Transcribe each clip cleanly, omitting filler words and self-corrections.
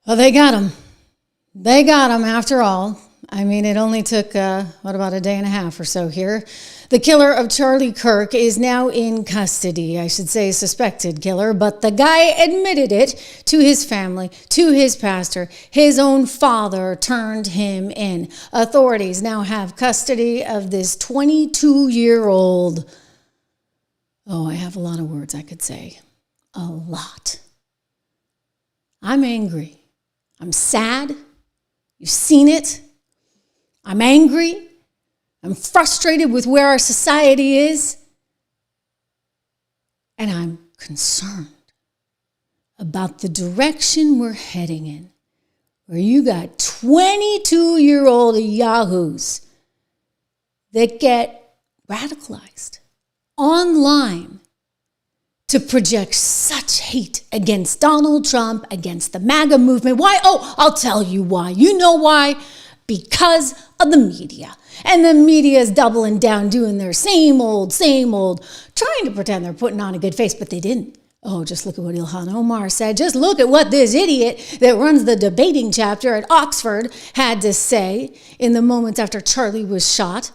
Well, they got him. They got him after all. I mean, it only took, about a day and a half or so here. The killer of Charlie Kirk is now in custody. I should say suspected killer, but the guy admitted it to his family, to his pastor. His own father turned him in. Authorities now have custody of this 22-year-old. Oh, I have a lot of words I could say. A lot. I'm angry. I'm sad. You've seen it. I'm angry. I'm frustrated with where our society is. And I'm concerned about the direction we're heading in, where you got 22-year-old yahoos that get radicalized online to project such hate against Donald Trump, against the MAGA movement. Why? Oh, I'll tell you why. You know why? Because of the media. And the media is doubling down, doing their same old, trying to pretend they're putting on a good face, but they didn't. Oh, just look at what Ilhan Omar said. Just look at what this idiot that runs the debating chapter at Oxford had to say in the moments after Charlie was shot.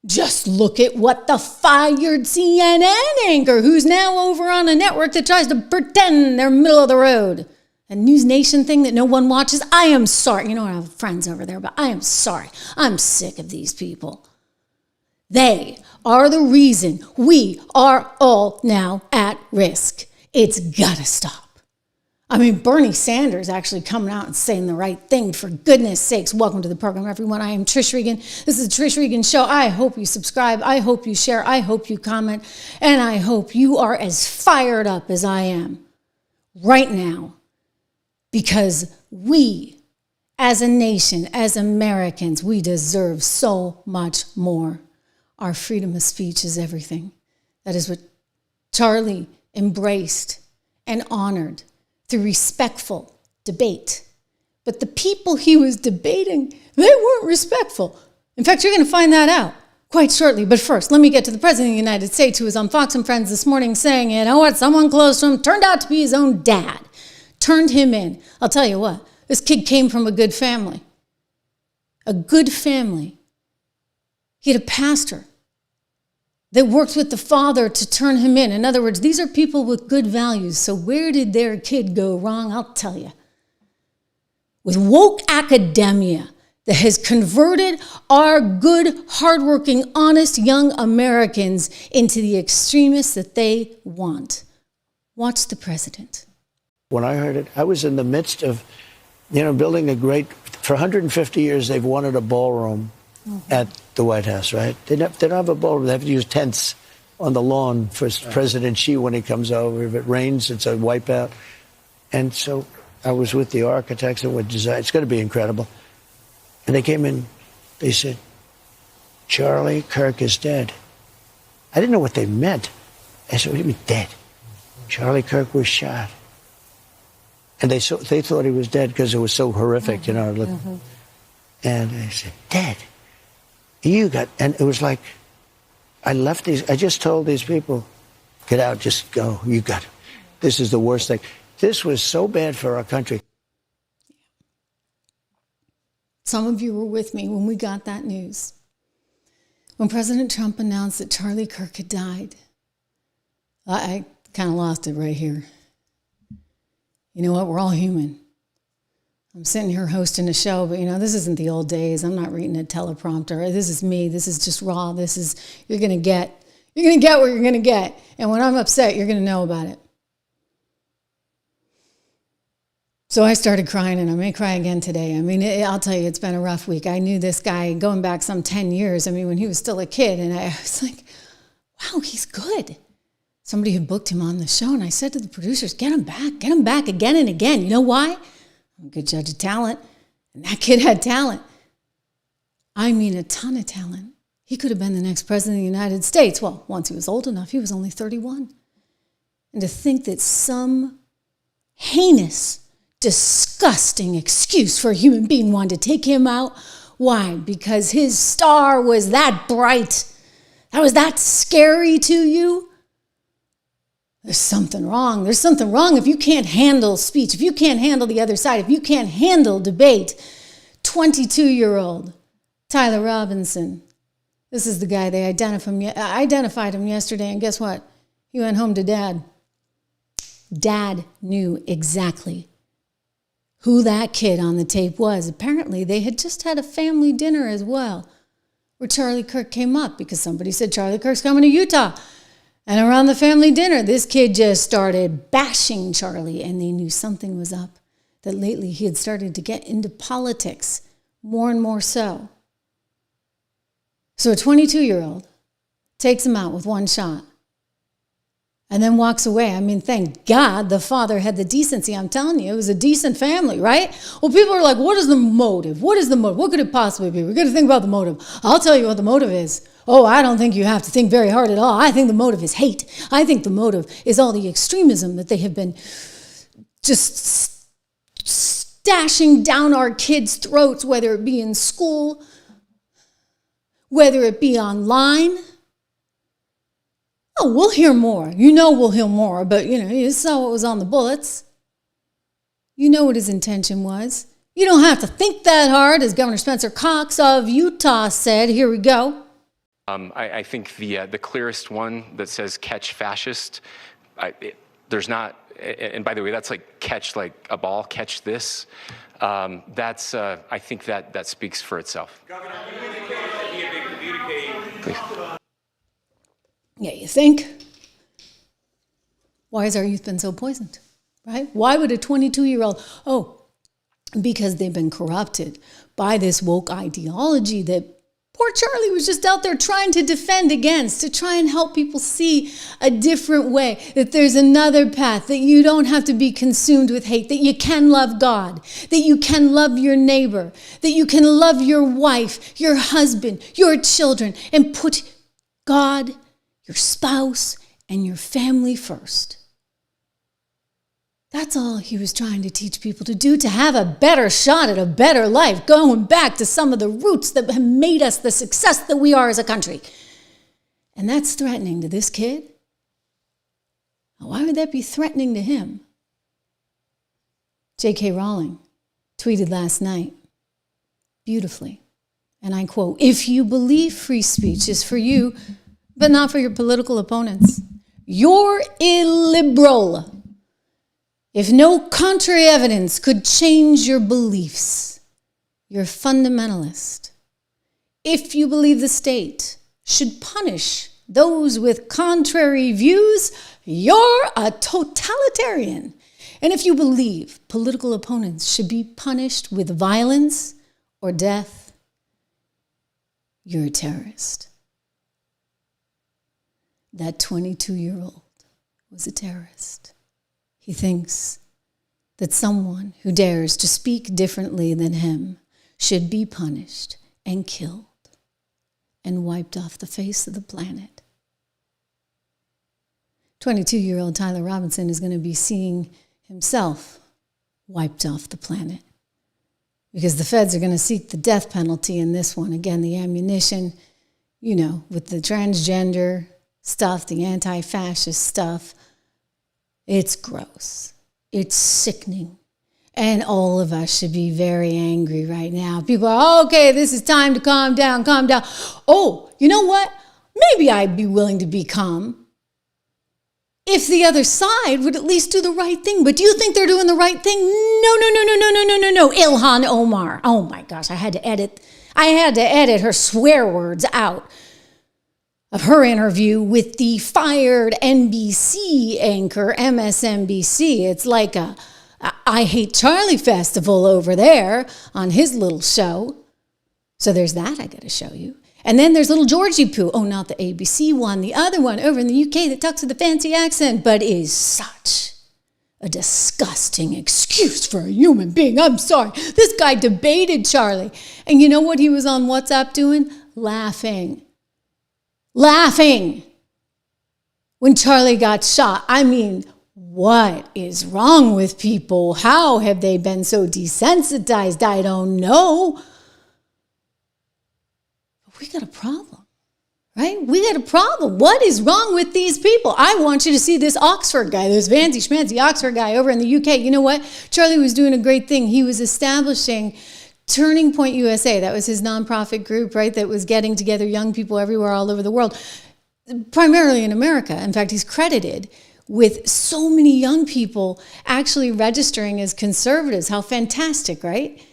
Just look at what the fired CNN anchor, who's now over on a network that tries to pretend they're middle of the road. A News Nation thing that no one watches. I am sorry. You know, I have friends over there, but I am sorry. I'm sick of these people. They are the reason we are all now at risk. It's got to stop. I mean, Bernie Sanders actually coming out and saying the right thing. For goodness sakes, welcome to the program, everyone. I am Trish Regan. This is the Trish Regan Show. I hope you subscribe. I hope you share. I hope you comment. And I hope you are as fired up as I am right now. Because we, as a nation, as Americans, we deserve so much more. Our freedom of speech is everything. That is what Charlie embraced and honored through respectful debate. But the people he was debating, they weren't respectful. In fact, you're going to find that out quite shortly. But first, let me get to the President of the United States, who was on Fox and Friends this morning saying, you know what, someone close to him turned out to be his own dad. Turned him in. I'll tell you what, this kid came from a good family. A good family. He had a pastor that worked with the father to turn him in. In other words, these are people with good values. So where did their kid go wrong? I'll tell you. With woke academia that has converted our good, hardworking, honest young Americans into the extremists that they want. Watch the president. When I heard it, I was in the midst of, building a great, for 150 years, they've wanted a ballroom at the White House, right? They don't have a ballroom. They have to use tents on the lawn for President Xi when he comes over. If it rains, it's a wipeout. And so I was with the architects and with design. It's going to be incredible. And they came in, they said, Charlie Kirk is dead. I didn't know what they meant. I said, what do you mean dead? Charlie Kirk was shot. And they thought he was dead because it was so horrific, And I said, dead? And it was like, I just told these people, get out, just go, this is the worst thing. This was so bad for our country. Some of you were with me when we got that news. When President Trump announced that Charlie Kirk had died, I kind of lost it right here. You know what? We're all human. I'm sitting here hosting a show, but this isn't the old days. I'm not reading a teleprompter. This is me. This is just raw. You're going to get what you're going to get. And when I'm upset, you're going to know about it. So I started crying, and I may cry again today. I mean, I'll tell you, it's been a rough week. I knew this guy going back some 10 years. I mean, when he was still a kid, and I was like, wow, he's good. Somebody had booked him on the show, and I said to the producers, get him back again and again. You know why? I'm a good judge of talent, and that kid had talent. I mean, a ton of talent. He could have been the next president of the United States. Well, once he was old enough, he was only 31. And to think that some heinous, disgusting excuse for a human being wanted to take him out. Why? Because his star was that bright. That was that scary to you. There's something wrong. There's something wrong if you can't handle speech, if you can't handle the other side, if you can't handle debate. 22-year-old Tyler Robinson. This is the guy they identified him yesterday, and guess what? He went home to Dad. Dad knew exactly who that kid on the tape was. Apparently, they had just had a family dinner as well, where Charlie Kirk came up because somebody said Charlie Kirk's coming to Utah. And around the family dinner, this kid just started bashing Charlie, and they knew something was up, that lately he had started to get into politics more and more so. So a 22-year-old takes him out with one shot and then walks away. I mean, thank God the father had the decency. I'm telling you, it was a decent family, right? Well, people are like, what is the motive? What is the motive? What could it possibly be? We're going to think about the motive. I'll tell you what the motive is. Oh, I don't think you have to think very hard at all. I think the motive is hate. I think the motive is all the extremism that they have been just stashing down our kids' throats, whether it be in school, whether it be online. Oh, we'll hear more. You know we'll hear more, but you saw what was on the bullets. You know what his intention was. You don't have to think that hard, as Governor Spencer Cox of Utah said. Here we go. I think the clearest one that says catch fascist, there's not, and by the way, that's like catch like a ball, catch this. That's, I think that speaks for itself. Governor, please. Yeah, you think? Why has our youth been so poisoned, right? Why would a 22-year-old, because they've been corrupted by this woke ideology that poor Charlie was just out there trying to defend against, to try and help people see a different way, that there's another path, that you don't have to be consumed with hate, that you can love God, that you can love your neighbor, that you can love your wife, your husband, your children, and put God, your spouse, and your family first. That's all he was trying to teach people to do, to have a better shot at a better life, going back to some of the roots that have made us the success that we are as a country. And that's threatening to this kid. Why would that be threatening to him? J.K. Rowling tweeted last night beautifully, and I quote, "If you believe free speech is for you, but not for your political opponents, you're illiberal. If no contrary evidence could change your beliefs, you're fundamentalist. If you believe the state should punish those with contrary views, you're a totalitarian. And if you believe political opponents should be punished with violence or death, you're a terrorist." That 22-year-old was a terrorist. He thinks that someone who dares to speak differently than him should be punished and killed and wiped off the face of the planet. 22-year-old Tyler Robinson is going to be seeing himself wiped off the planet because the feds are going to seek the death penalty in this one. Again, the ammunition, with the transgender stuff, the anti-fascist stuff. It's gross. It's sickening. And all of us should be very angry right now. People are, okay, this is time to calm down, calm down. Oh, you know what? Maybe I'd be willing to be calm if the other side would at least do the right thing. But do you think they're doing the right thing? No. Ilhan Omar. Oh my gosh, I had to edit her swear words out of her interview with the fired NBC anchor, MSNBC. It's like a I Hate Charlie festival over there on his little show. So there's that I got to show you. And then there's little Georgie Poo. Oh, not the ABC one, the other one over in the UK that talks with a fancy accent, but is such a disgusting excuse for a human being. I'm sorry. This guy debated Charlie. And you know what he was on WhatsApp doing? Laughing when Charlie got shot. I mean, what is wrong with people? How have they been so desensitized? I don't know. But we got a problem, right? We got a problem. What is wrong with these people? I want you to see this Oxford guy, this fancy schmancy Oxford guy over in the UK. You know what? Charlie was doing a great thing. He was establishing Turning Point USA. That was his nonprofit group, right? That was getting together young people everywhere all over the world, primarily in America. In fact, he's credited with so many young people actually registering as conservatives. How fantastic, right?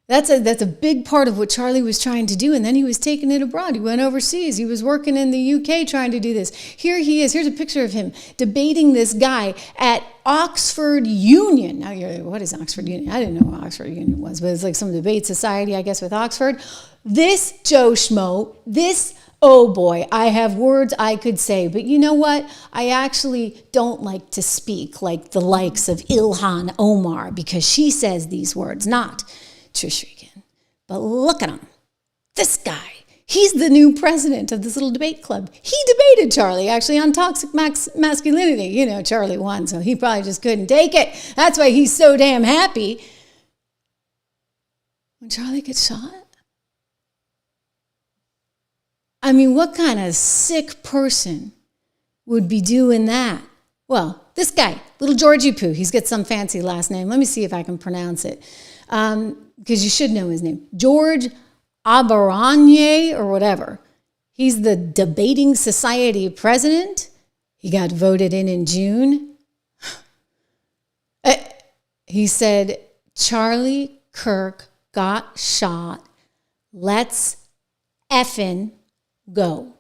That's a big part of what Charlie was trying to do. And then he was taking it abroad. He went overseas. He was working in the UK trying to do this. Here he is. Here's a picture of him debating this guy at Oxford Union. Now you're like, what is Oxford Union? I didn't know what Oxford Union was, but it's like some debate society, I guess, with Oxford. This Joe Schmo, oh boy, I have words I could say, but you know what? I actually don't like to speak like the likes of Ilhan Omar because she says these words, not Trish Regan. But look at him. This guy, he's the new president of this little debate club. He debated Charlie actually on toxic masculinity. You know, Charlie won, so he probably just couldn't take it. That's why he's so damn happy. When Charlie gets shot, I mean, what kind of sick person would be doing that? Well, this guy, little Georgie Poo, he's got some fancy last name. Let me see if I can pronounce it. Because you should know his name. George Abaranye or whatever. He's the Debating Society president. He got voted in June. He said, Charlie Kirk got shot. Let's effing go.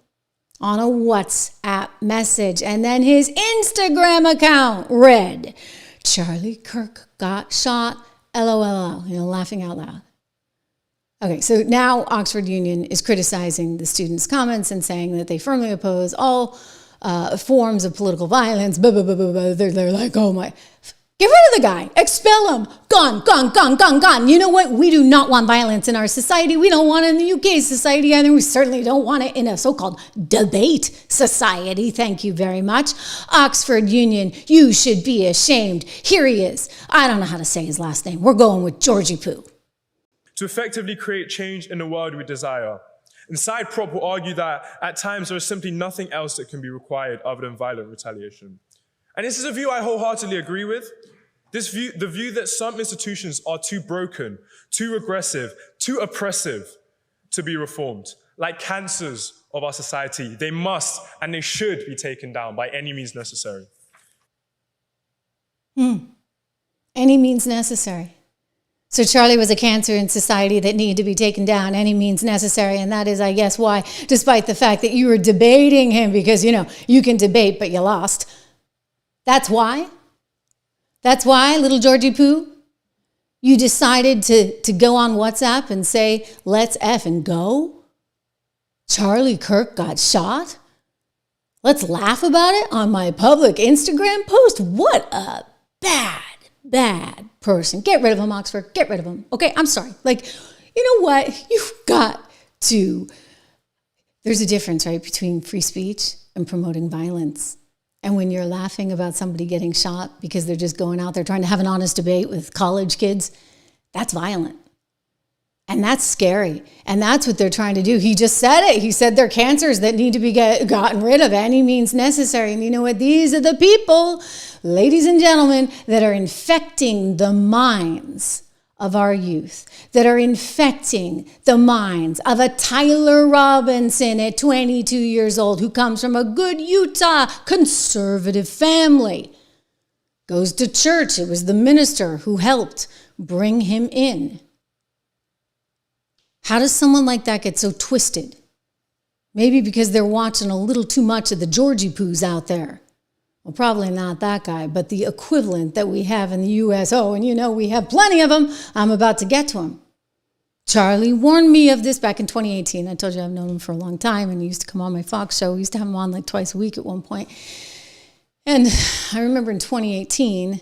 On a WhatsApp message. And then his Instagram account read, Charlie Kirk got shot. LOL, laughing out loud. Okay, so now Oxford Union is criticizing the students' comments and saying that they firmly oppose all forms of political violence. Blah, blah, blah, blah, blah. They're like, oh my. Get rid of the guy. Expel him. Gone. You know what? We do not want violence in our society. We don't want it in the UK society either. We certainly don't want it in a so-called debate society. Thank you very much. Oxford Union, you should be ashamed. Here he is. I don't know how to say his last name. We're going with Georgie Poo. To effectively create change in the world we desire. And Side Prop will argue that at times there is simply nothing else that can be required other than violent retaliation. And this is a view I wholeheartedly agree with. The view that some institutions are too broken, too regressive, too oppressive to be reformed. Like cancers of our society, they must and they should be taken down by any means necessary. Any means necessary. So Charlie was a cancer in society that needed to be taken down, any means necessary. And that is, I guess, why, despite the fact that you were debating him because, you can debate, but you lost. That's why? That's why, little Georgie Poo, you decided to go on WhatsApp and say, let's effing go? Charlie Kirk got shot? Let's laugh about it on my public Instagram post? What a bad person. Get rid of him, Oxford. Get rid of him. Okay, I'm sorry. You know what? You've got to. There's a difference, right, between free speech and promoting violence. And when you're laughing about somebody getting shot because they're just going out there trying to have an honest debate with college kids, that's violent. And that's scary. And that's what they're trying to do. He just said it. He said they're cancers that need to be gotten rid of any means necessary. And you know what? These are the people, ladies and gentlemen, that are infecting the minds of our youth, that are infecting the minds of a Tyler Robinson at 22 years old who comes from a good Utah conservative family, goes to church. It was the minister who helped bring him in. How does someone like that get so twisted? Maybe because they're watching a little too much of the Georgie Poos out there. Well, probably not that guy, but the equivalent that we have in the U.S. Oh, and we have plenty of them. I'm about to get to him. Charlie warned me of this back in 2018. I told you I've known him for a long time, and he used to come on my Fox show. We used to have him on like twice a week at one point. And I remember in 2018,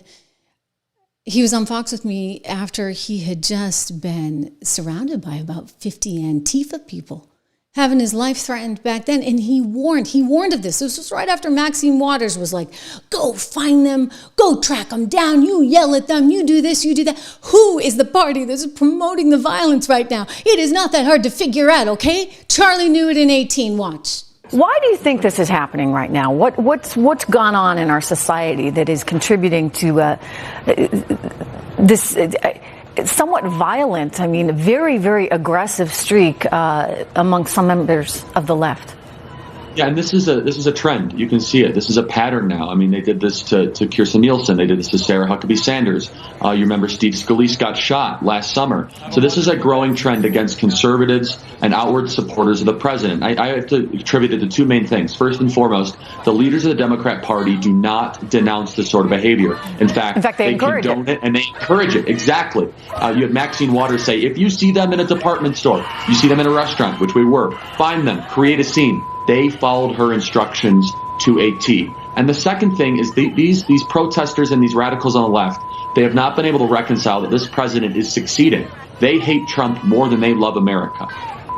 he was on Fox with me after he had just been surrounded by about 50 Antifa people, having his life threatened back then. And he warned of this. This was right after Maxine Waters was like, go find them, go track them down, you yell at them, you do this, you do that. Who is the party that's promoting the violence right now? It is not that hard to figure out, okay? Charlie knew it in 18, watch. Why do you think this is happening right now? What's gone on in our society that is contributing to this somewhat violent, very, very aggressive streak among some members of the left? Yeah, and this is a trend. You can see it. This is a pattern now. I mean, they did this to Kirsten Nielsen. They did this to Sarah Huckabee Sanders. You remember Steve Scalise got shot last summer. So this is a growing trend against conservatives and outward supporters of the president. I have to attribute it to two main things. First and foremost, the leaders of the Democrat Party do not denounce this sort of behavior. In fact they condone it and they encourage it. Exactly. You have Maxine Waters say, if you see them in a department store, you see them in a restaurant, which we were, find them, create a scene. They followed her instructions to a T. And the second thing is these protesters and these radicals on the left, they have not been able to reconcile that this president is succeeding. They hate Trump more than they love America.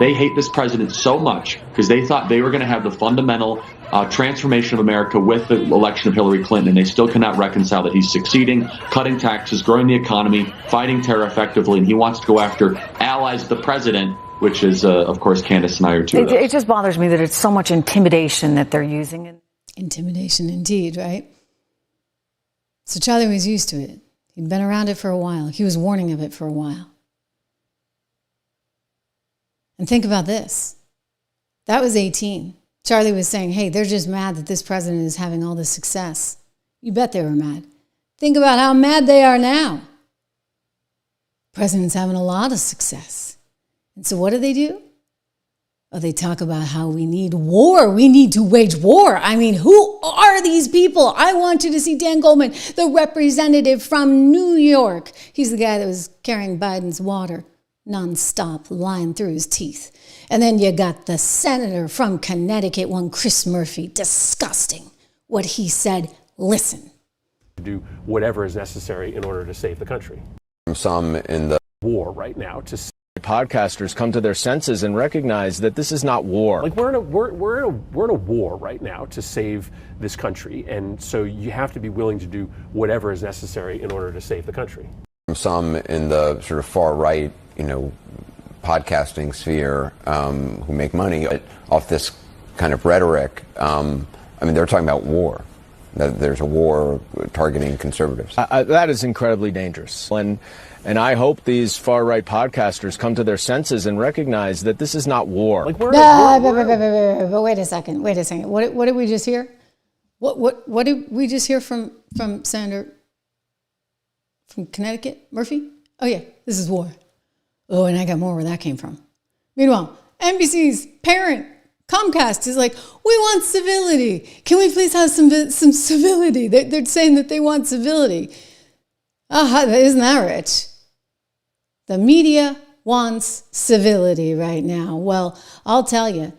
They hate this president so much because they thought they were going to have the fundamental transformation of America with the election of Hillary Clinton, and they still cannot reconcile that he's succeeding, cutting taxes, growing the economy, fighting terror effectively, and he wants to go after allies of the president, which is, of course, Candace and I are two of those. It just bothers me that it's so much intimidation that they're using. Intimidation indeed, right? So Charlie was used to it. He'd been around it for a while. He was warning of it for a while. And think about this. That was 18. Charlie was saying, hey, they're just mad that this president is having all this success. You bet they were mad. Think about how mad they are now. The president's having a lot of success. And so what do? Oh, they talk about how we need war. We need to wage war. I mean, who are these people? I want you to see Dan Goldman, the representative from New York. He's the guy that was carrying Biden's water nonstop, lying through his teeth. And then you got the senator from Connecticut, one Chris Murphy. Disgusting what he said. Listen. Do whatever is necessary in order to save the country. Some in the war right now to podcasters come to their senses and recognize that this is not war. Like we're in a war right now to save this country, and so you have to be willing to do whatever is necessary in order to save the country. Some in the sort of far right, podcasting sphere who make money off this kind of rhetoric. They're talking about war. That there's a war targeting conservatives. That is incredibly dangerous. And I hope these far-right podcasters come to their senses and recognize that this is not war. But wait a second. What did we just hear? What did we just hear from Senator from Connecticut, Murphy? Oh, yeah, this is war. Oh, and I got more where that came from. Meanwhile, NBC's parent, Comcast, is like, we want civility. Can we please have some civility? They're saying that they want civility. Isn't that rich? The media wants civility right now. Well, I'll tell you,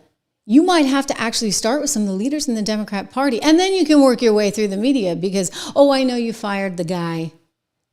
you might have to actually start with some of the leaders in the Democrat Party, and then you can work your way through the media because, I know you fired the guy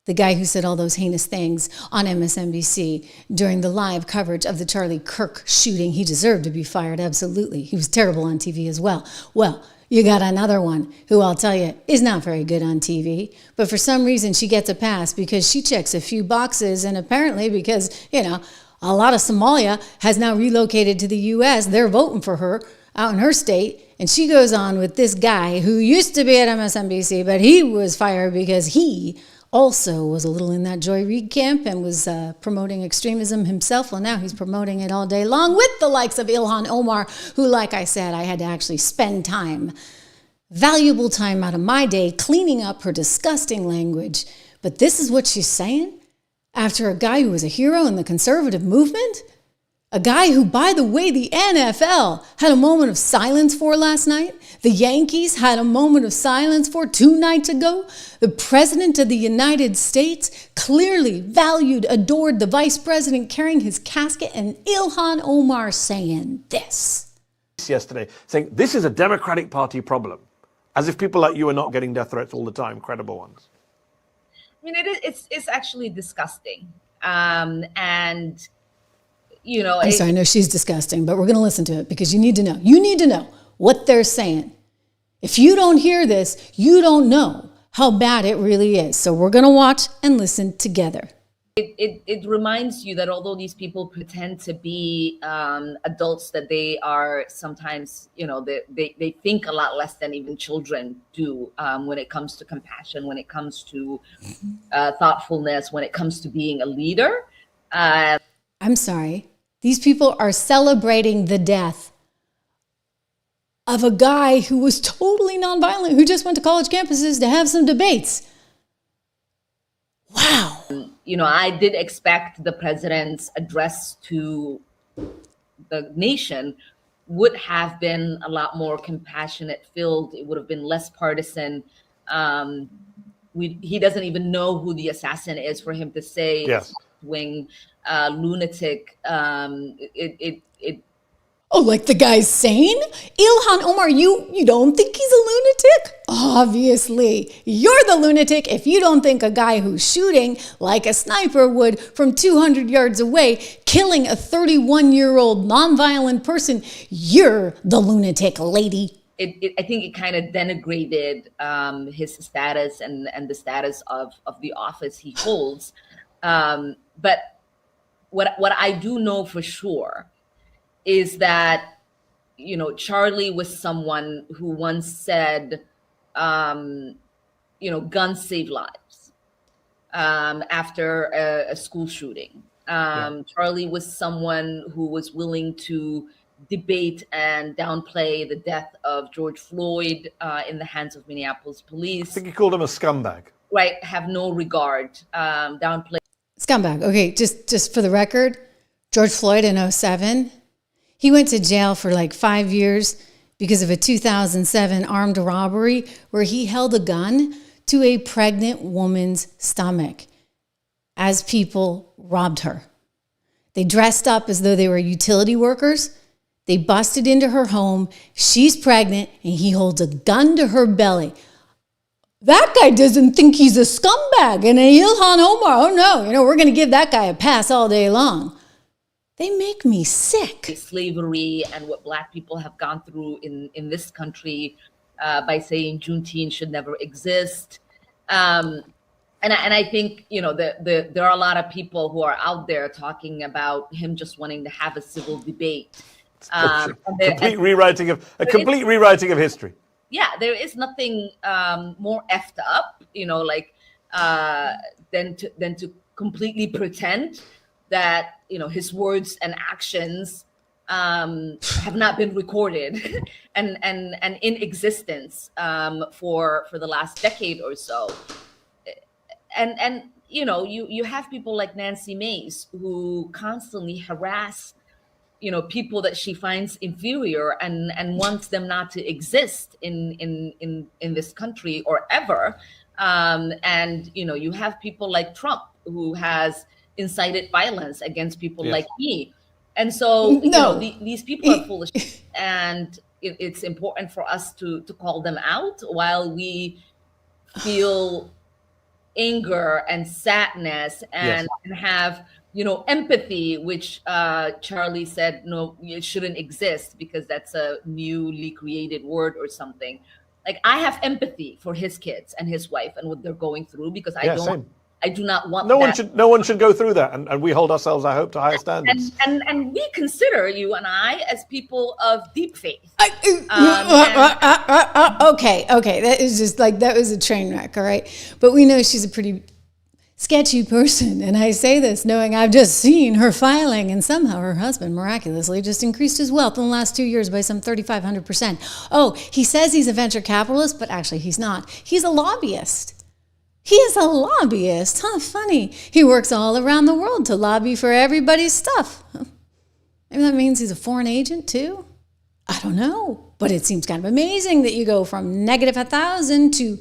who said all those heinous things on MSNBC during the live coverage of the Charlie Kirk shooting. He deserved to be fired, absolutely. He was terrible on TV as well. Well, you got another one who I'll tell you is not very good on TV, but for some reason she gets a pass because she checks a few boxes, and apparently because, a lot of Somalia has now relocated to the U.S. They're voting for her out in her state, and she goes on with this guy who used to be at MSNBC, but he was fired because he also was a little in that Joy Reid camp and was promoting extremism himself. Well, now he's promoting it all day long with the likes of Ilhan Omar, who, like I said, I had to actually spend valuable time out of my day cleaning up her disgusting language. But this is what she's saying after a guy who was a hero in the conservative movement? A guy who, by the way, the NFL had a moment of silence for last night. The Yankees had a moment of silence for 2 nights ago. The President of the United States clearly valued, adored the Vice President carrying his casket, and Ilhan Omar saying this. Yesterday, saying this is a Democratic Party problem, as if people like you are not getting death threats all the time, credible ones. It's actually disgusting. And I'm sorry, I know she's disgusting, but we're going to listen to it because you need to know. You need to know what they're saying. If you don't hear this, you don't know how bad it really is. So we're going to watch and listen together. it reminds you that although these people pretend to be adults, that they are sometimes, they think a lot less than even children do when it comes to compassion, when it comes to thoughtfulness, when it comes to being a leader. I'm sorry. These people are celebrating the death of a guy who was totally nonviolent, who just went to college campuses to have some debates. Wow. I did expect the president's address to the nation would have been a lot more compassionate filled. It would have been less partisan. He doesn't even know who the assassin is for him to say, yes, wing lunatic. Oh, like the guy's sane? Ilhan, Omar, you don't think he's a lunatic? Obviously. You're the lunatic if you don't think a guy who's shooting like a sniper would from 200 yards away, killing a 31-year-old nonviolent person, you're the lunatic, lady. I think it kind of denigrated his status and the status of the office he holds. But what I do know for sure is that, Charlie was someone who once said, guns save lives after a school shooting. Charlie was someone who was willing to debate and downplay the death of George Floyd in the hands of Minneapolis police. I think he called him a scumbag. Right, have no regard, downplay. Scumbag. Okay, just for the record, George Floyd in 2007, he went to jail for like 5 years because of a 2007 armed robbery where he held a gun to a pregnant woman's stomach as people robbed her. They dressed up as though they were utility workers. They busted into her home. She's pregnant and he holds a gun to her belly. That guy doesn't think he's a scumbag. And Ilhan Omar, oh no, we're going to give that guy a pass all day long. They make me sick. Slavery and what Black people have gone through in this country by saying Juneteenth should never exist. And I think, there are a lot of people who are out there talking about him just wanting to have a civil debate. Complete rewriting of history. Yeah, there is nothing more effed up, than to completely pretend that his words and actions have not been recorded and in existence for the last decade or so. And you have people like Nancy Mace who constantly harass people that she finds inferior and wants them not to exist in this country or ever. And you have people like Trump who has incited violence against people like me. And so these people are foolish, and it's important for us to call them out while we feel anger and sadness and have empathy, which Charlie said no, it shouldn't exist because that's a newly created word or something. Like, I have empathy for his kids and his wife and what they're going through because I do not want that. No one should go through that, and we hold ourselves, I hope, to higher standards. And we consider you and I as people of deep faith. Okay, that is just that was a train wreck, all right? But we know she's a pretty sketchy person, and I say this knowing I've just seen her filing, and somehow her husband miraculously just increased his wealth in the last 2 years by some 3,500%. Oh, he says he's a venture capitalist, but actually he's not. He's a lobbyist. He is a lobbyist. Huh, funny. He works all around the world to lobby for everybody's stuff. Maybe that means he's a foreign agent too? I don't know. But it seems kind of amazing that you go from negative 1,000 to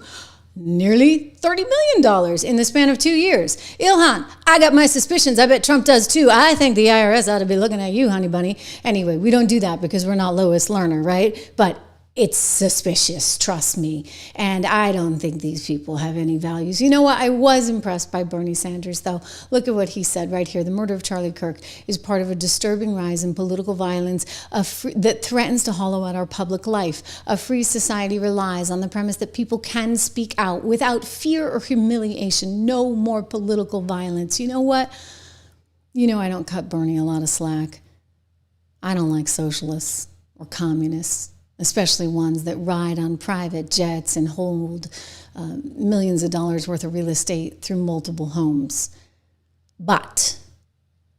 nearly $30 million in the span of 2 years. Ilhan, I got my suspicions. I bet Trump does too. I think the IRS ought to be looking at you, honey bunny. Anyway, we don't do that because we're not Lois Lerner, right? But it's suspicious, trust me. And I don't think these people have any values. You know what? I was impressed by Bernie Sanders, though. Look at what he said right here. The murder of Charlie Kirk is part of a disturbing rise in political violence that threatens to hollow out our public life. A free society relies on the premise that people can speak out without fear or humiliation. No more political violence. You know what? You know I don't cut Bernie a lot of slack. I don't like socialists or communists, especially ones that ride on private jets and hold millions of dollars worth of real estate through multiple homes. But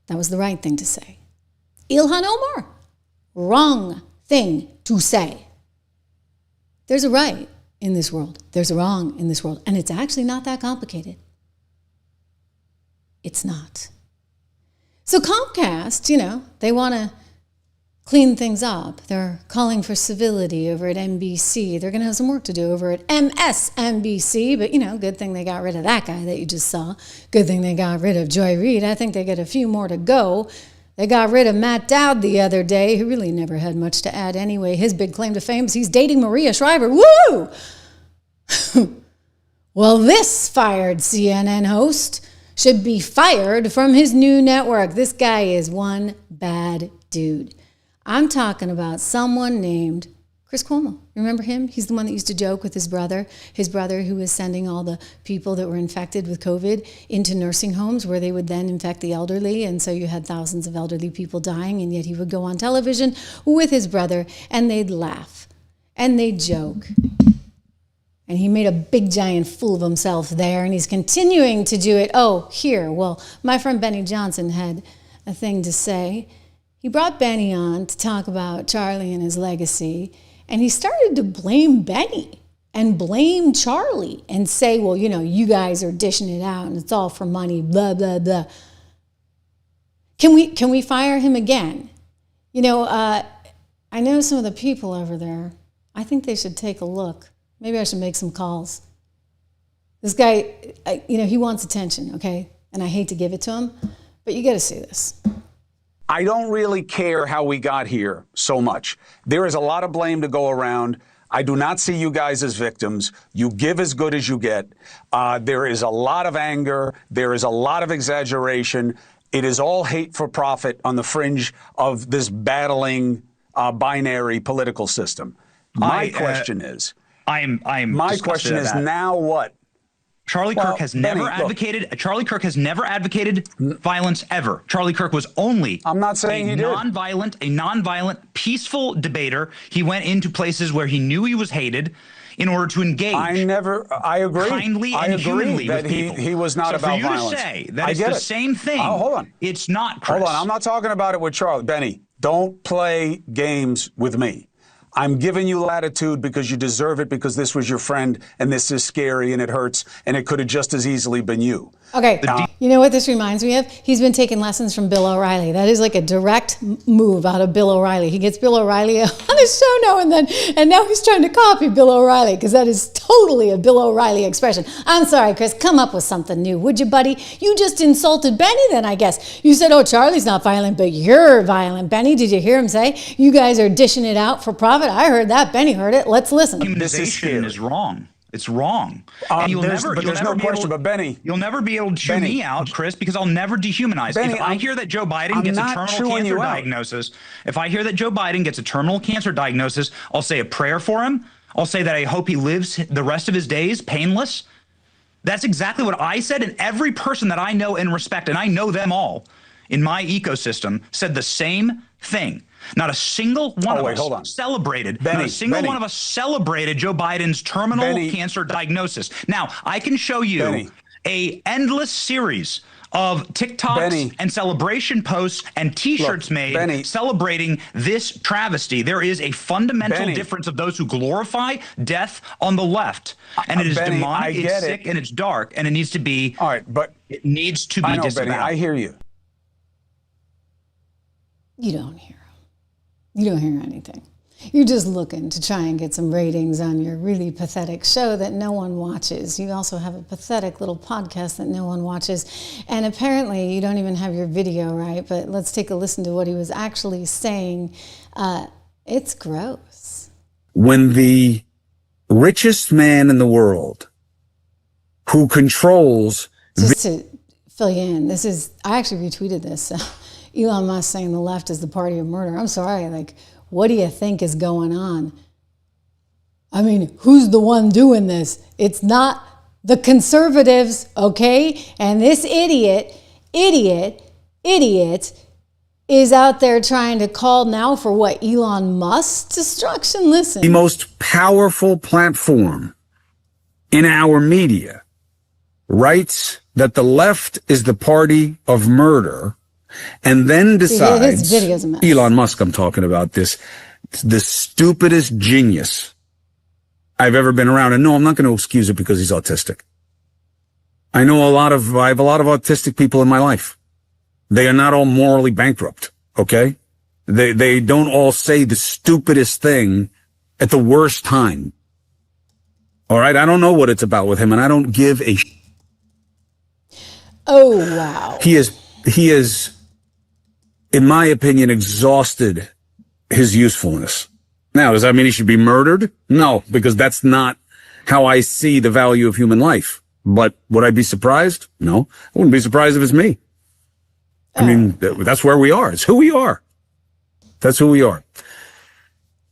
that was the right thing to say. Ilhan Omar, wrong thing to say. There's a right in this world. There's a wrong in this world. And it's actually not that complicated. It's not. So Comcast, they want to clean things up. They're calling for civility over at NBC. They're going to have some work to do over at MSNBC, but good thing they got rid of that guy that you just saw. Good thing they got rid of Joy Reid. I think they got a few more to go. They got rid of Matt Dowd the other day, who really never had much to add anyway. His big claim to fame is he's dating Maria Shriver. Woo! Well, this fired CNN host should be fired from his new network. This guy is one bad dude. I'm talking about someone named Chris Cuomo. Remember him? He's the one that used to joke with his brother who was sending all the people that were infected with COVID into nursing homes where they would then infect the elderly. And so you had thousands of elderly people dying, and yet he would go on television with his brother and they'd laugh and they'd joke. And he made a big giant fool of himself there, and he's continuing to do it. Oh, here. Well, my friend Benny Johnson had a thing to say. He brought Benny on to talk about Charlie and his legacy, and he started to blame Benny and blame Charlie and say, well, you guys are dishing it out and it's all for money, blah, blah, blah. Can we fire him again? I know some of the people over there. I think they should take a look. Maybe I should make some calls. This guy, he wants attention, okay? And I hate to give it to him, but you got to see this. I don't really care how we got here so much. There is a lot of blame to go around. I do not see you guys as victims. You give as good as you get. There is a lot of anger. There is a lot of exaggeration. It is all hate for profit on the fringe of this battling binary political system. My question is now what? Charlie Kirk has never advocated violence ever. Charlie Kirk was only I'm not saying he did. A nonviolent, peaceful debater. He went into places where he knew he was hated in order to engage. I agree. Kindly and humanly that with people. he was not about violence. So for you to say that it's the same thing, hold on. It's not, Chris. Hold on. I'm not talking about it with Charlie. Benny, don't play games with me. I'm giving you latitude because you deserve it, because this was your friend and this is scary and it hurts and it could have just as easily been you. Okay, you know what this reminds me of? He's been taking lessons from Bill O'Reilly. That is like a direct move out of Bill O'Reilly. He gets Bill O'Reilly on his show now and then, and now he's trying to copy Bill O'Reilly because that is totally a Bill O'Reilly expression. I'm sorry, Chris, come up with something new, would you, buddy? You just insulted Benny then, I guess. You said, oh, Charlie's not violent, but you're violent. Benny, did you hear him say, you guys are dishing it out for profit? I heard that. Benny heard it. Let's listen. Humanization is wrong. It's wrong. And There's no question, but Benny, you'll never be able to chew me out, Chris, because I'll never dehumanize. Benny, if I hear that Joe Biden gets a terminal cancer diagnosis, I'll say a prayer for him. I'll say that I hope he lives the rest of his days painless. That's exactly what I said, and every person that I know and respect, and I know them all in my ecosystem, said the same thing. Not a single one of us celebrated. Not a single one of us celebrated Joe Biden's terminal cancer diagnosis. Now, I can show you a endless series of TikToks and celebration posts and T-shirts made celebrating this travesty. There is a fundamental difference of those who glorify death on the left, and it is demonic, it's sick, and it's dark, and it needs to be. All right, but it needs to be disavowed. Benny, I hear you. You don't hear him. You don't hear anything. You're just looking to try and get some ratings on your really pathetic show that no one watches. You also have a pathetic little podcast that no one watches. And apparently you don't even have your video right, but let's take a listen to what he was actually saying. It's gross. when the richest man in the world who controls... Just to fill you in, I actually retweeted this. Elon Musk saying the left is the party of murder. I'm sorry, like, what do you think is going on? I mean, who's the one doing this? It's not the conservatives, okay? And this idiot is out there trying to call now for what? Elon Musk's destruction? Listen. The most powerful platform in our media writes that the left is the party of murder, and then decides, his video's a mess. Elon Musk, I'm talking about the stupidest genius I've ever been around. And no, I'm not going to excuse it because he's autistic. I have a lot of autistic people in my life. They are not all morally bankrupt, okay? They don't all say the stupidest thing at the worst time. All right? I don't know what it's about with him, and I don't give a... Oh, wow. He is, in my opinion, exhausted his usefulness. Now, does that mean he should be murdered? No, because that's not how I see the value of human life. But would I be surprised? No. I wouldn't be surprised if it's me. I mean, that's where we are. It's who we are. That's who we are.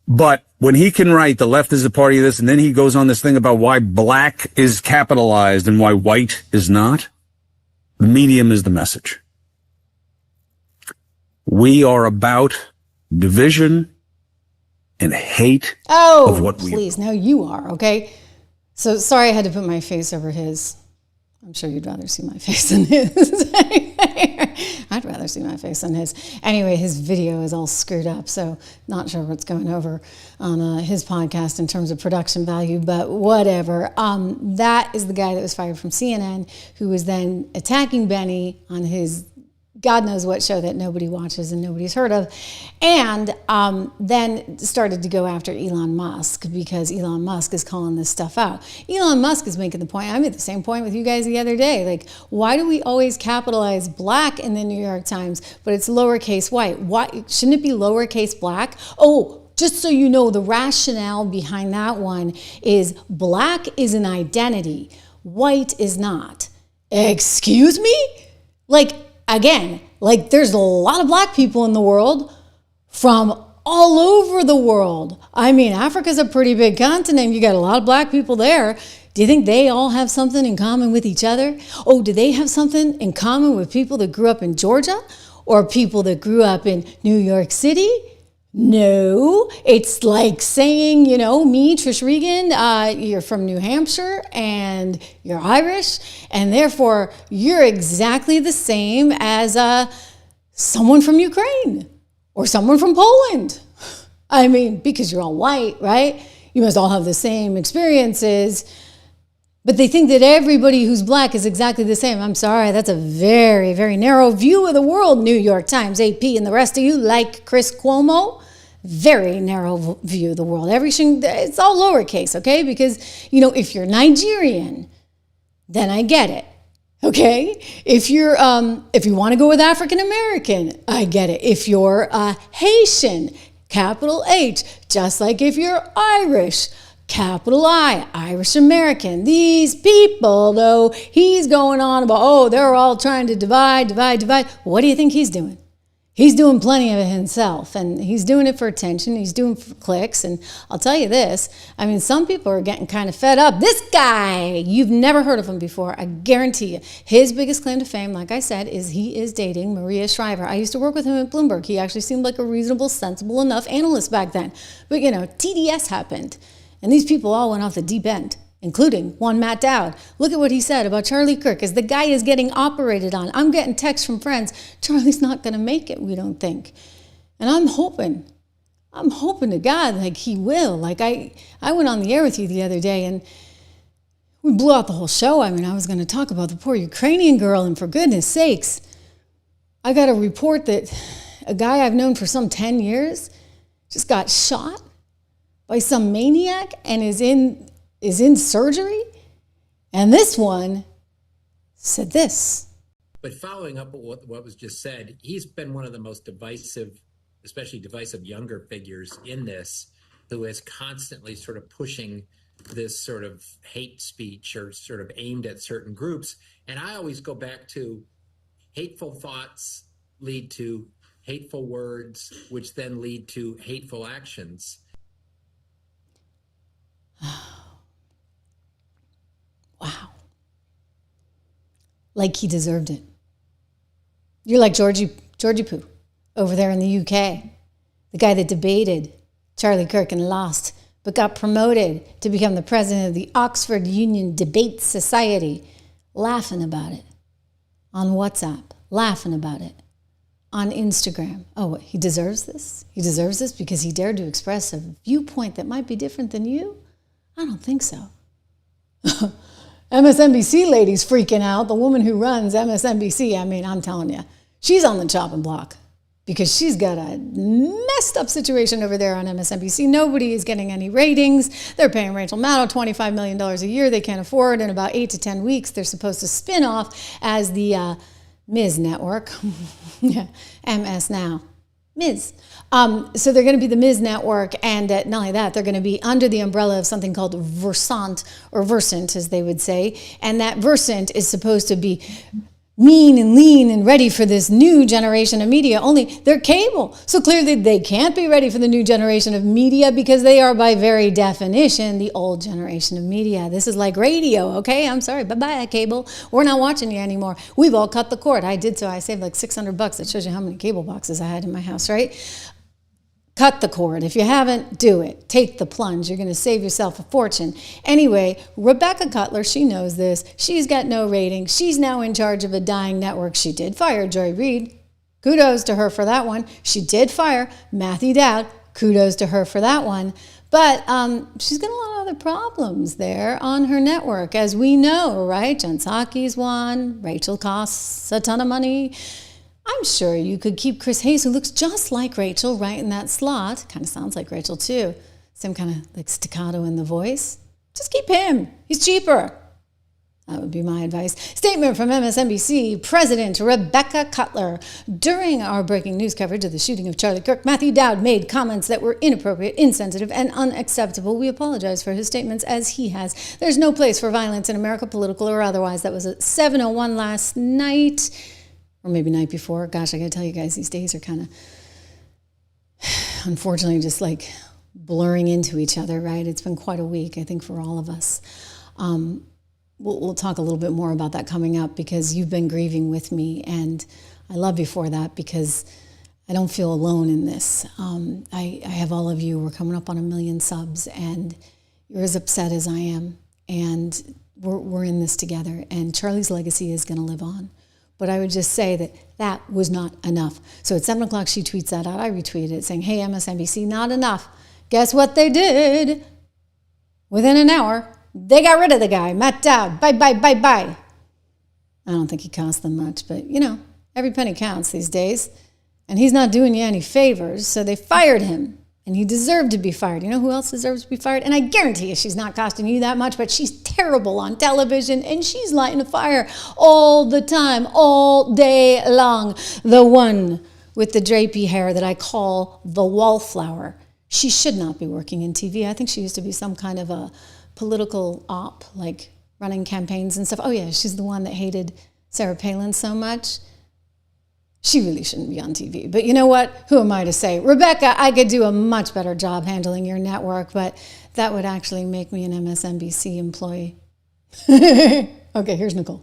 But when he can write the left is the party of this, and then he goes on this thing about why black is capitalized and why white is not, the medium is the message. We are about division and hate of what we... please. Now you are, okay? So sorry I had to put my face over his. I'm sure you'd rather see my face than his. I'd rather see my face than his. Anyway, his video is all screwed up, so not sure what's going over on his podcast in terms of production value, but whatever. That is the guy that was fired from CNN, who was then attacking Benny on his God knows what show that nobody watches and nobody's heard of, and then started to go after Elon Musk because Elon Musk is calling this stuff out. Elon Musk is making the point, I made the same point with you guys the other day, like, why do we always capitalize black in the New York Times, but it's lowercase white? Why shouldn't it be lowercase black? Oh, just so you know, the rationale behind that one is black is an identity, white is not. Excuse me? Like, again, like there's a lot of black people in the world from all over the world. I mean, Africa's a pretty big continent. You got a lot of black people there. Do you think they all have something in common with each other? Oh, do they have something in common with people that grew up in Georgia or people that grew up in New York City? No, it's like saying, you know, me, Trish Regan, you're from New Hampshire and you're Irish, and therefore you're exactly the same as someone from Ukraine or someone from Poland. I mean, because you're all white, right? You must all have the same experiences, but they think that everybody who's black is exactly the same. I'm sorry, that's a very, very narrow view of the world, New York Times, AP, and the rest of you, like Chris Cuomo. Very narrow view of the world. Everything, it's all lowercase, okay? Because, you know, if you're Nigerian, then I get it, okay? If you're, if you want to go with African American, I get it. If you're Haitian, capital H, just like if you're Irish, capital I, Irish American. These people, though, he's going on about, oh, they're all trying to divide. What do you think he's doing? He's doing plenty of it himself, and he's doing it for attention. He's doing it for clicks, and I'll tell you this. I mean, some people are getting kind of fed up. This guy, you've never heard of him before. I guarantee you. His biggest claim to fame, like I said, is he is dating Maria Shriver. I used to work with him at Bloomberg. He actually seemed like a reasonable, sensible enough analyst back then. But, you know, TDS happened, and these people all went off the deep end, including one Matt Dowd. Look at what he said about Charlie Kirk as the guy is getting operated on. I'm getting texts from friends, Charlie's not going to make it, we don't think. And I'm hoping to God, like he will. Like I went on the air with you the other day and we blew out the whole show. I mean, I was going to talk about the poor Ukrainian girl, and for goodness sakes, I got a report that a guy I've known for some 10 years just got shot by some maniac and is in surgery, and this one said this. But following up on what was just said, he's been one of the most divisive, especially divisive younger figures in this. who is constantly sort of pushing this sort of hate speech or sort of aimed at certain groups. And I always go back to hateful thoughts lead to hateful words, which then lead to hateful actions. Wow. Like he deserved it. You're like Georgie Poo over there in the UK. The guy that debated Charlie Kirk and lost, but got promoted to become the president of the Oxford Union Debate Society, laughing about it on WhatsApp, laughing about it on Instagram. Oh, what, he deserves this? He deserves this because he dared to express a viewpoint that might be different than you? I don't think so. MSNBC lady's freaking out. The woman who runs MSNBC, I mean, I'm telling you, she's on the chopping block because she's got a messed up situation over there on MSNBC. Nobody is getting any ratings. They're paying Rachel Maddow $25 million a year. They can't afford. In about 8 to 10 weeks, they're supposed to spin off as the Ms. Network. Yeah, MS now. Ms. So they're going to be the Ms. Network, and not only that, they're going to be under the umbrella of something called Versant, or Versant, as they would say. And that Versant is supposed to be mean and lean and ready for this new generation of media, only they're cable. So clearly they can't be ready for the new generation of media because they are by very definition the old generation of media. This is like radio, okay? I'm sorry, bye-bye cable. We're not watching you anymore. We've all cut the cord. I did so. I saved like $600. That shows you how many cable boxes I had in my house, right? Cut the cord. If you haven't, do it. Take the plunge. You're going to save yourself a fortune. Anyway, Rebecca Cutler, she knows this. She's got no ratings. She's now in charge of a dying network. She did fire Joy Reid. Kudos to her for that one. She did fire Matthew Dowd. Kudos to her for that one. But she's got a lot of other problems there on her network, as we know, right? Jen Psaki's one. Rachel costs a ton of money. I'm sure you could keep Chris Hayes, who looks just like Rachel, right in that slot. Kind of sounds like Rachel, too. Same kind of like staccato in the voice. Just keep him. He's cheaper. That would be my advice. Statement from MSNBC President Rebecca Cutler. During our breaking news coverage of the shooting of Charlie Kirk, Matthew Dowd made comments that were inappropriate, insensitive, and unacceptable. We apologize for his statements, as he has. There's no place for violence in America, political or otherwise. That was at 7:01 last night. Or maybe night before. Gosh, I gotta tell you guys, these days are kind of, unfortunately, just like blurring into each other, right? It's been quite a week, I think, for all of us. We'll talk a little bit more about that coming up because you've been grieving with me, and I love you for that because I don't feel alone in this. I have all of you. We're coming up on 1 million subs, and you're as upset as I am, and we're in this together, and Charlie's legacy is gonna live on. But I would just say that that was not enough. So at 7 o'clock, she tweets that out. I retweeted it saying, hey, MSNBC, not enough. Guess what they did? Within an hour, they got rid of the guy, Matt Dowd. Bye, bye, bye, bye. I don't think he cost them much, but, you know, every penny counts these days. And he's not doing you any favors, so they fired him. And he deserved to be fired. You know who else deserves to be fired? And I guarantee you she's not costing you that much, but she's terrible on television, and she's lighting a fire all the time, all day long. The one with the drapey hair that I call the wallflower. She should not be working in TV. I think she used to be some kind of a political op, like running campaigns and stuff. Oh, yeah, she's the one that hated Sarah Palin so much. She really shouldn't be on TV. But you know what? Who am I to say? Rebecca, I could do a much better job handling your network, but that would actually make me an MSNBC employee. Okay, here's Nicole.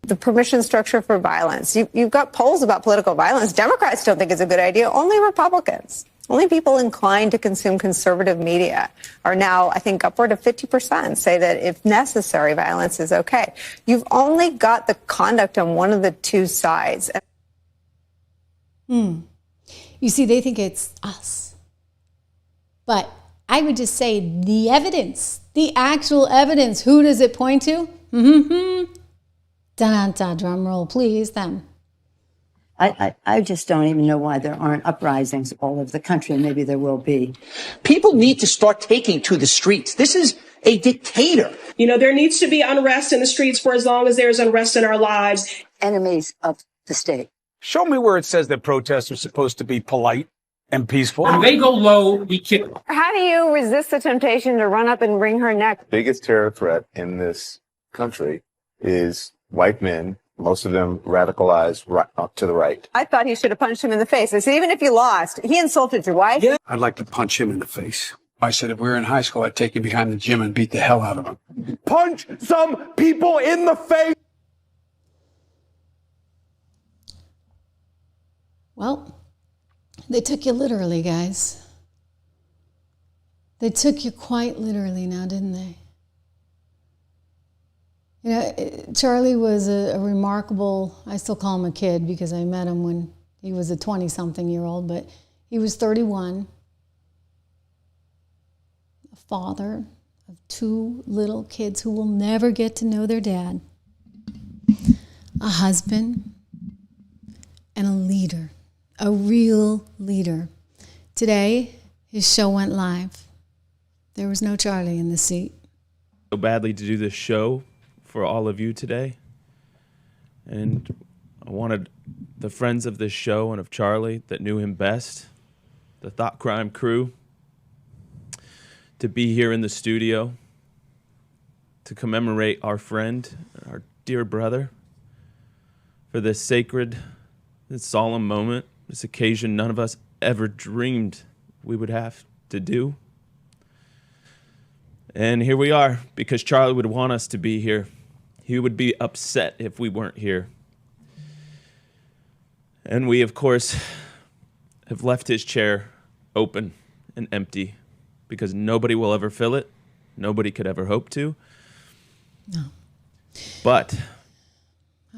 The permission structure for violence. You've got polls about political violence. Democrats don't think it's a good idea. Only Republicans. Only people inclined to consume conservative media are now, I think, upward of 50% say that if necessary, violence is okay. You've only got the conduct on one of the two sides. You see, they think it's us. But I would just say the evidence, the actual evidence, who does it point to? Da-da-da, drum roll, please, them. I just don't even know why there aren't uprisings all over the country, and maybe there will be. People need to start taking to the streets. This is a dictator. You know, there needs to be unrest in the streets for as long as there's unrest in our lives. Enemies of the state. Show me where it says that protests are supposed to be polite and peaceful. When they go low, we kick them. How do you resist the temptation to run up and wring her neck? Biggest terror threat in this country is white men, most of them radicalized to the right. I thought he should have punched him in the face. I said, even if you lost, he insulted your wife. Yeah. I'd like to punch him in the face. I said, if we were in high school, I'd take him behind the gym and beat the hell out of him. Punch some people in the face. Well, they took you literally, guys. They took you quite literally now, didn't they? You know, Charlie was a remarkable, I still call him a kid because I met him when he was a 20-something-year-old, but he was 31, a father of 2 little kids who will never get to know their dad, a husband, and a leader, a real leader. Today, his show went live. There was no Charlie in the seat. So badly to do this show for all of you today. And I wanted the friends of this show and of Charlie that knew him best, the Thought Crime crew, to be here in the studio to commemorate our friend, our dear brother, for this sacred, this solemn moment, this occasion none of us ever dreamed we would have to do. And here we are, because Charlie would want us to be here. He would be upset if we weren't here. And we, of course, have left his chair open and empty because nobody will ever fill it. Nobody could ever hope to. No. But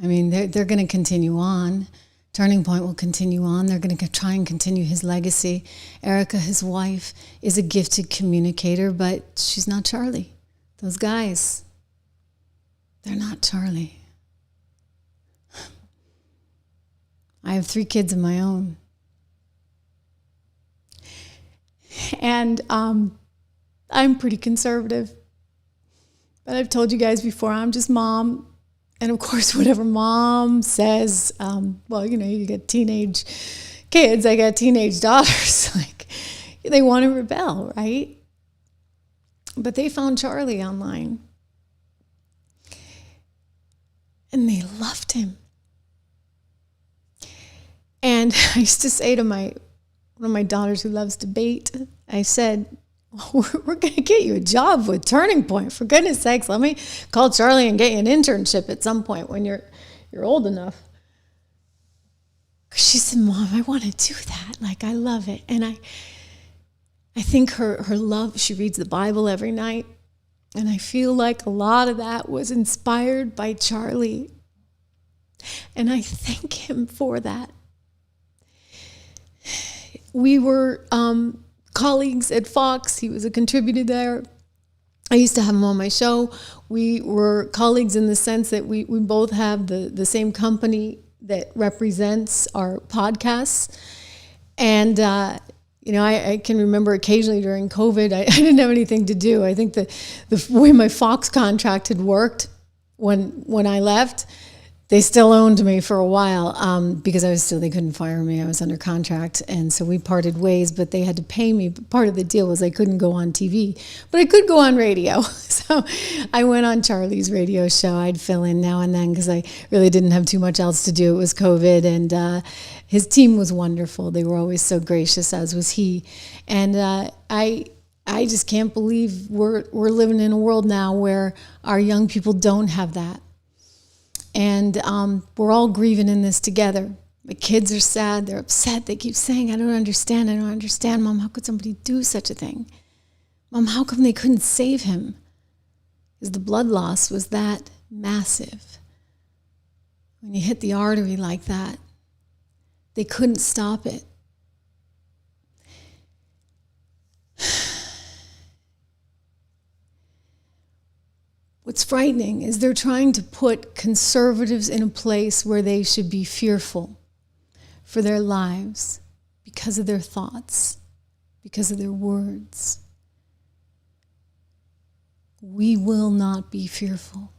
I mean, they're going to continue on. Turning Point will continue on. They're going to try and continue his legacy. Erica, his wife, is a gifted communicator, but she's not Charlie. Those guys, they're not Charlie. I have 3 kids of my own. And I'm pretty conservative. But I've told you guys before, I'm just mom. And of course, whatever mom says, well, you know, you get teenage kids, I got teenage daughters, like they want to rebel, right? But they found Charlie online and they loved him. And I used to say to one of my daughters who loves debate, I said, we're going to get you a job with Turning Point. For goodness sakes, let me call Charlie and get you an internship at some point when you're old enough. She said, Mom, I want to do that. Like, I love it. And I think her love, she reads the Bible every night. And I feel like a lot of that was inspired by Charlie. And I thank him for that. We were colleagues at Fox. He was a contributor there. I used to have him on my show. We were colleagues in the sense that we both have the same company that represents our podcasts. And, you know, I can remember occasionally during COVID, I didn't have anything to do. I think the way my Fox contract had worked when I left, they still owned me for a while because they couldn't fire me. I was under contract. And so we parted ways, but they had to pay me. But part of the deal was I couldn't go on TV, but I could go on radio. So I went on Charlie's radio show. I'd fill in now and then because I really didn't have too much else to do. It was COVID, and his team was wonderful. They were always so gracious, as was he. And I just can't believe we're living in a world now where our young people don't have that. And we're all grieving in this together. My kids are sad. They're upset. They keep saying, I don't understand. I don't understand. Mom, how could somebody do such a thing? Mom, how come they couldn't save him? Because the blood loss was that massive. When you hit the artery like that, they couldn't stop it. What's frightening is they're trying to put conservatives in a place where they should be fearful for their lives because of their thoughts, because of their words. We will not be fearful.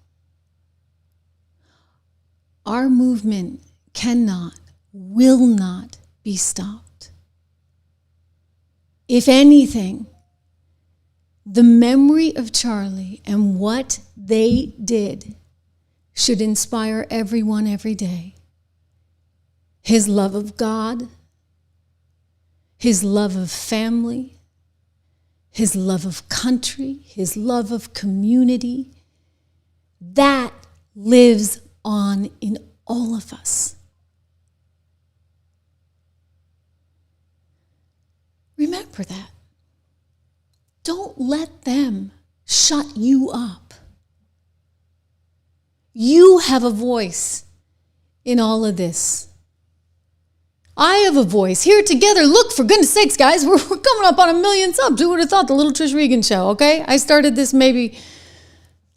Our movement cannot, will not be stopped. if anything, the memory of Charlie and what they did should inspire everyone every day. His love of God, his love of family, his love of country, his love of community, that lives on in all of us. Remember that. Don't let them shut you up. You have a voice in all of this. I have a voice. Here together. Look, for goodness sakes, guys, we're coming up on 1 million subs. Who would have thought? The little Trish Regan show, okay? I started this maybe,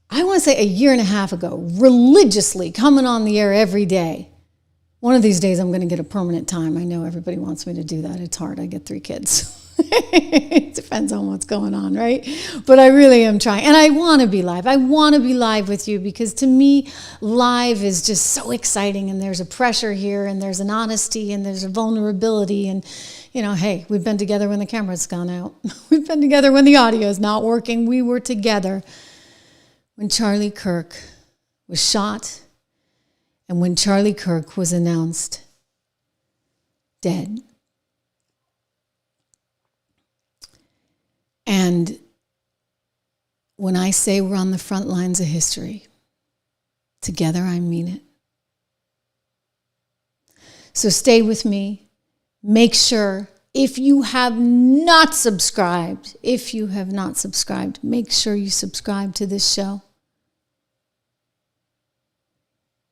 I want to say 1.5 years ago, religiously coming on the air every day. One of these days I'm going to get a permanent time. I know everybody wants me to do that. It's hard. I get 3 kids. It depends on what's going on, right? But I really am trying. And I want to be live. I want to be live with you because to me, live is just so exciting. And there's a pressure here and there's an honesty and there's a vulnerability. And, you know, hey, we've been together when the camera's gone out. We've been together when the audio is not working. We were together when Charlie Kirk was shot and when Charlie Kirk was announced dead. And when I say we're on the front lines of history, together I mean it. So stay with me. Make sure, if you have not subscribed, make sure you subscribe to this show.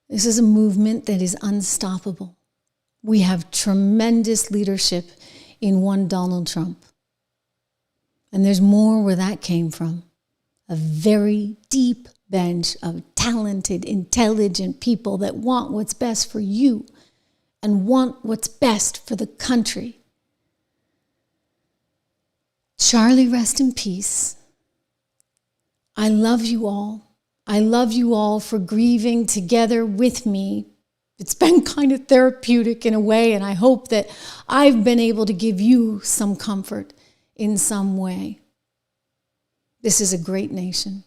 This is a movement that is unstoppable. We have tremendous leadership in one Donald Trump. And there's more where that came from. A very deep bench of talented, intelligent people that want what's best for you and want what's best for the country. Charlie, rest in peace. I love you all. I love you all for grieving together with me. It's been kind of therapeutic in a way, and I hope that I've been able to give you some comfort in some way. This is a great nation.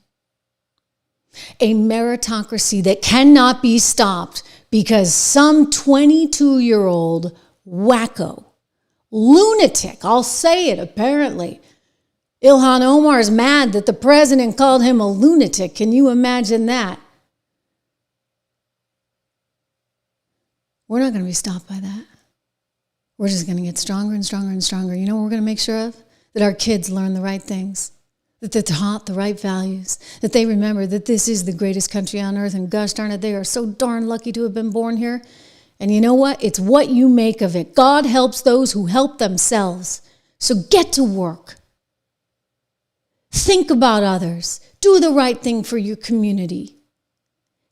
A meritocracy that cannot be stopped because some 22-year-old wacko, lunatic, I'll say it apparently. Ilhan Omar is mad that the president called him a lunatic. Can you imagine that? We're not going to be stopped by that. We're just going to get stronger and stronger and stronger. You know what we're going to make sure of? That our kids learn the right things, that they're taught the right values, that they remember that this is the greatest country on earth, and gosh darn it, they are so darn lucky to have been born here. And you know what? It's what you make of it. God helps those who help themselves. So get to work. Think about others. Do the right thing for your community.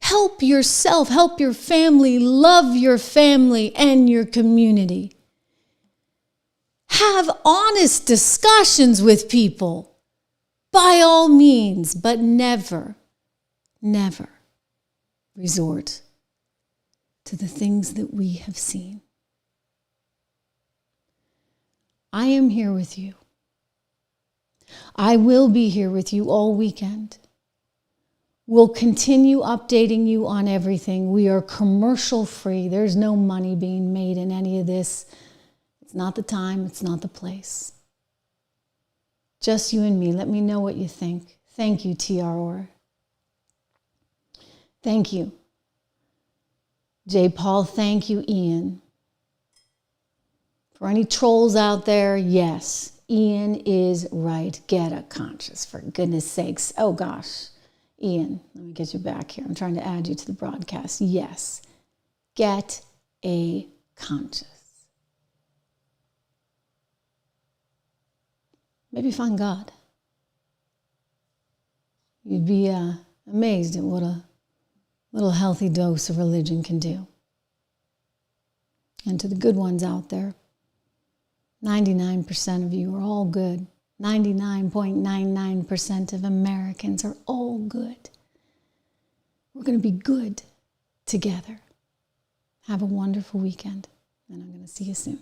Help yourself, help your family, love your family and your community. Have honest discussions with people, by all means, but never, never resort to the things that we have seen. I am here with you. I will be here with you all weekend. We'll continue updating you on everything. We are commercial free. There's no money being made in any of this. It's not the time, it's not the place. Just you and me. Let me know what you think. Thank you, TRR. Thank you. J. Paul, thank you, Ian. For any trolls out there, yes, Ian is right. Get a conscience, for goodness sakes. Oh, gosh. Ian, let me get you back here. I'm trying to add you to the broadcast. Yes, get a conscience. Maybe find God. You'd be amazed at what a little healthy dose of religion can do. And to the good ones out there, 99% of you are all good. 99.99% of Americans are all good. We're going to be good together. Have a wonderful weekend, and I'm going to see you soon.